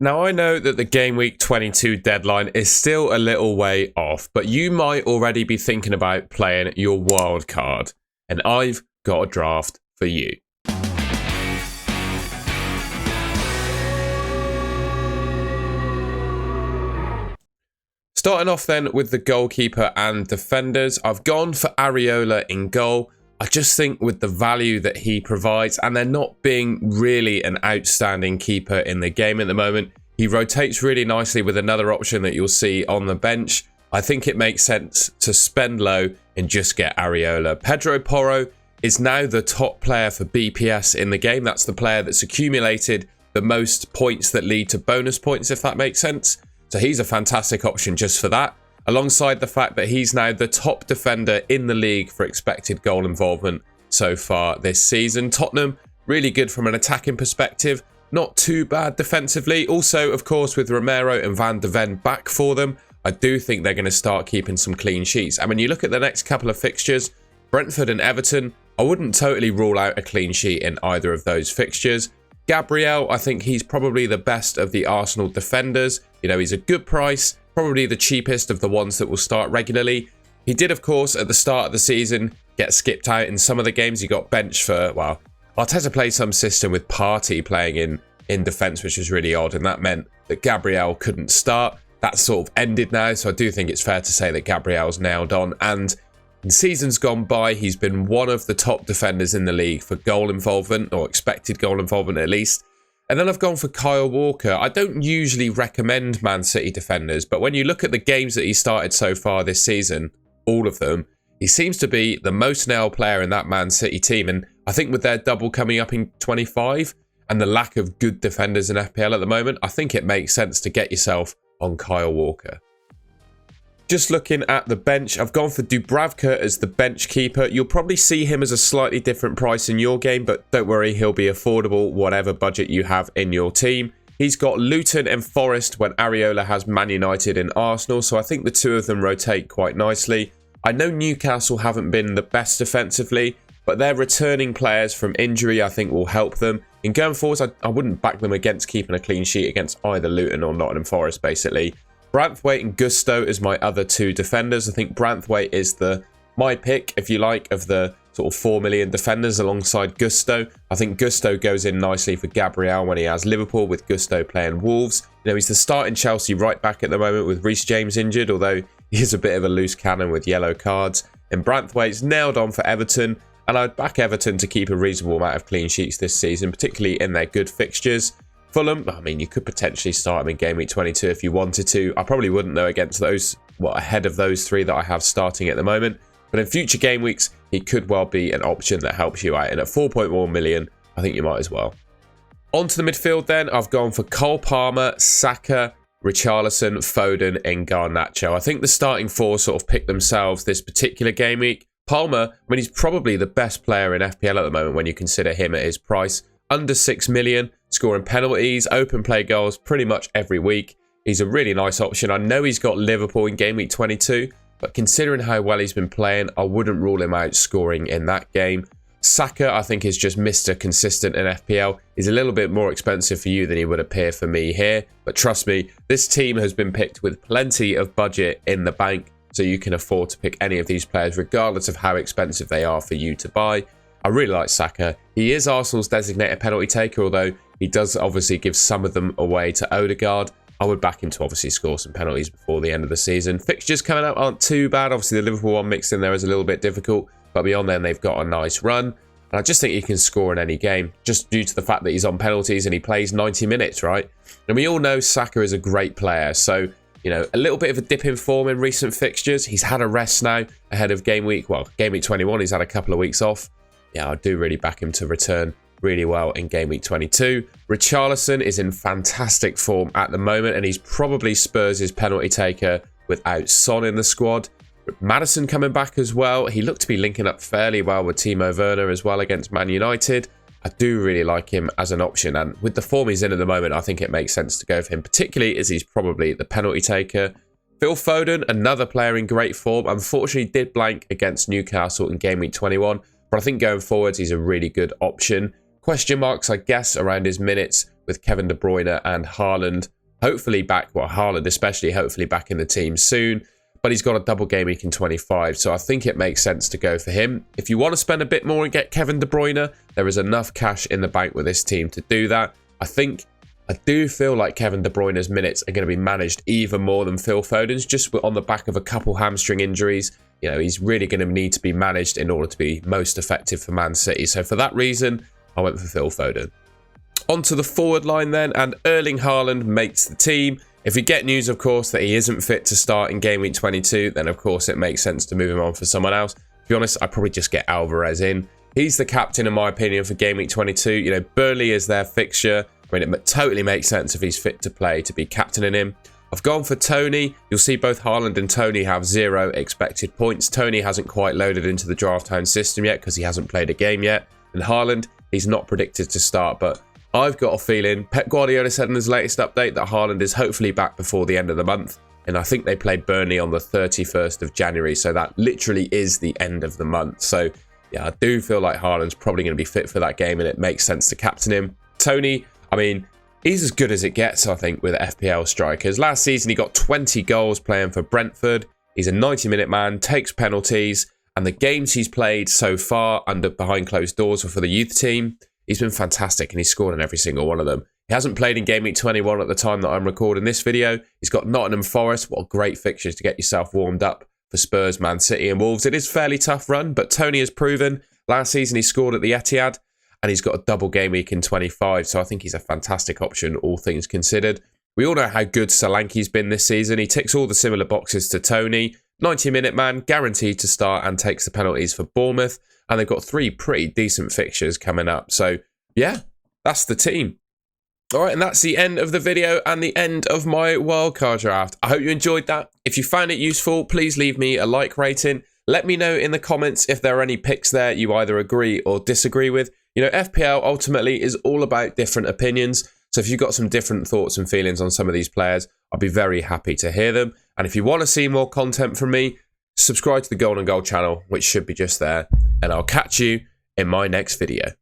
Now, I know that the Game Week 22 deadline is still a little way off, but you might already be thinking about playing your wild card, and I've got a draft for you. Starting off then with the goalkeeper and defenders, I've gone for Areola in goal. I just think with the value that he provides, and there not being really an outstanding keeper in the game at the moment, he rotates really nicely with another option that you'll see on the bench. I think it makes sense to spend low and just get Areola. Pedro Porro is now the top player for BPS in the game. That's the player that's accumulated the most points that lead to bonus points, if that makes sense. So he's a fantastic option just for that, alongside the fact that he's now the top defender in the league for expected goal involvement so far this season. Tottenham, really good from an attacking perspective, not too bad defensively. Also, of course, with Romero and Van de Ven back for them, I do think they're going to start keeping some clean sheets. And when you look at the next couple of fixtures, Brentford and Everton, I wouldn't totally rule out a clean sheet in either of those fixtures. Gabriel, I think he's probably the best of the Arsenal defenders. You know, he's a good price, probably the cheapest of the ones that will start regularly. He did, of course, at the start of the season, get skipped out in some of the games. He got benched for, well, Arteta played some system with Partey playing in defence, which was really odd, and that meant that Gabriel couldn't start. That's sort of ended now, so I do think it's fair to say that Gabriel's nailed on. And in seasons gone by, he's been one of the top defenders in the league for goal involvement, or expected goal involvement at least. And then I've gone for Kyle Walker. I don't usually recommend Man City defenders, but when you look at the games that he started so far this season, all of them, he seems to be the most nailed player in that Man City team. And I think with their double coming up in 25 and the lack of good defenders in FPL at the moment, I think it makes sense to get yourself on Kyle Walker. Just looking at the bench, I've gone for Dubravka as the bench keeper. You'll probably see him as a slightly different price in your game, but don't worry, he'll be affordable whatever budget you have in your team. He's got Luton and Forest when Areola has Man United and Arsenal, so I think the two of them rotate quite nicely. I know Newcastle haven't been the best defensively, but their returning players from injury I think will help them. In going forwards, I wouldn't back them against keeping a clean sheet against either Luton or Nottingham Forest, basically. Branthwaite and Gusto as my other two defenders. I think Branthwaite is my pick, if you like, of the sort of 4 million defenders alongside Gusto. I think Gusto goes in nicely for Gabriel when he has Liverpool, with Gusto playing Wolves. You know, he's the starting Chelsea right back at the moment with Reece James injured, although he is a bit of a loose cannon with yellow cards. And Branthwaite's nailed on for Everton, and I'd back Everton to keep a reasonable amount of clean sheets this season, particularly in their good fixtures. Fulham, I mean, you could potentially start him in Game Week 22 if you wanted to. I probably wouldn't, though, against those, ahead of those three that I have starting at the moment. But in future game weeks, he could well be an option that helps you out. And at 4.1 million, I think you might as well. On to the midfield then. I've gone for Cole Palmer, Saka, Richarlison, Foden, and Garnacho. I think the starting four sort of pick themselves this particular game week. Palmer, I mean, he's probably the best player in FPL at the moment when you consider him at his price. Under 6 million, scoring penalties, open play goals pretty much every week. He's a really nice option. I know he's got Liverpool in Game Week 22, but considering how well he's been playing, I wouldn't rule him out scoring in that game. Saka, I think, is just Mr. Consistent in FPL. He's a little bit more expensive for you than he would appear for me here. But trust me, this team has been picked with plenty of budget in the bank, so you can afford to pick any of these players regardless of how expensive they are for you to buy. I really like Saka. He is Arsenal's designated penalty taker, although he does obviously give some of them away to Odegaard. I would back him to obviously score some penalties before the end of the season. Fixtures coming up aren't too bad. Obviously, the Liverpool one mixed in there is a little bit difficult, but beyond then, they've got a nice run. And I just think he can score in any game, just due to the fact that he's on penalties and he plays 90 minutes, right? And we all know Saka is a great player, so, you know, a little bit of a dip in form in recent fixtures. He's had a rest now ahead of game week. Well, Game Week 21, he's had a couple of weeks off. Yeah, I do really back him to return really well in Game Week 22. Richarlison is in fantastic form at the moment, and he's probably Spurs' penalty taker without Son in the squad. Maddison coming back as well. He looked to be linking up fairly well with Timo Werner as well against Man United. I do really like him as an option, and with the form he's in at the moment, I think it makes sense to go for him, particularly as he's probably the penalty taker. Phil Foden, another player in great form, unfortunately did blank against Newcastle in Game Week 21, but I think going forwards, he's a really good option. Question marks, I guess, around his minutes with Kevin De Bruyne and Haaland hopefully back, well, Haaland especially hopefully back in the team soon. But he's got a double game week in 25, so I think it makes sense to go for him. If you want to spend a bit more and get Kevin De Bruyne, there is enough cash in the bank with this team to do that. I do feel like Kevin De Bruyne's minutes are going to be managed even more than Phil Foden's, just on the back of a couple hamstring injuries. You know, he's really going to need to be managed in order to be most effective for Man City. So for that reason, I went for Phil Foden. Onto the forward line then, and Erling Haaland makes the team. If we get news, of course, that he isn't fit to start in game week 22, then of course it makes sense to move him on for someone else. To be honest, I'd probably just get Alvarez in. He's the captain, in my opinion, for game week 22. You know, Burnley is their fixture. I mean, it totally makes sense if he's fit to play to be captaining him. I've gone for Tony. You'll see both Haaland and Tony have 0 expected points. Tony hasn't quite loaded into the draft time system yet because he hasn't played a game yet. And Haaland, he's not predicted to start, but I've got a feeling Pep Guardiola said in his latest update that Haaland is hopefully back before the end of the month. And I think they played Burnley on the 31st of January. So that literally is the end of the month. So yeah, I do feel like Haaland's probably going to be fit for that game and it makes sense to captain him. Tony, I mean, he's as good as it gets, I think, with FPL strikers. Last season, he got 20 goals playing for Brentford. He's a 90-minute man, takes penalties. And the games he's played so far behind closed doors were for the youth team. He's been fantastic and he's scored in every single one of them. He hasn't played in game week 21 at the time that I'm recording this video. He's got Nottingham Forest. What great fixtures to get yourself warmed up for Spurs, Man City and Wolves. It is a fairly tough run, but Tony has proven. Last season he scored at the Etihad and he's got a double game week in 25. So I think he's a fantastic option, all things considered. We all know how good Solanke's been this season. He ticks all the similar boxes to Tony. 90-minute man, guaranteed to start and takes the penalties for Bournemouth. And they've got 3 pretty decent fixtures coming up. So, yeah, that's the team. All right, and that's the end of the video and the end of my wildcard draft. I hope you enjoyed that. If you found it useful, please leave me a like rating. Let me know in the comments if there are any picks there you either agree or disagree with. You know, FPL ultimately is all about different opinions. So if you've got some different thoughts and feelings on some of these players, I'll be very happy to hear them. And if you want to see more content from me, subscribe to the Golden Goal channel, which should be just there. And I'll catch you in my next video.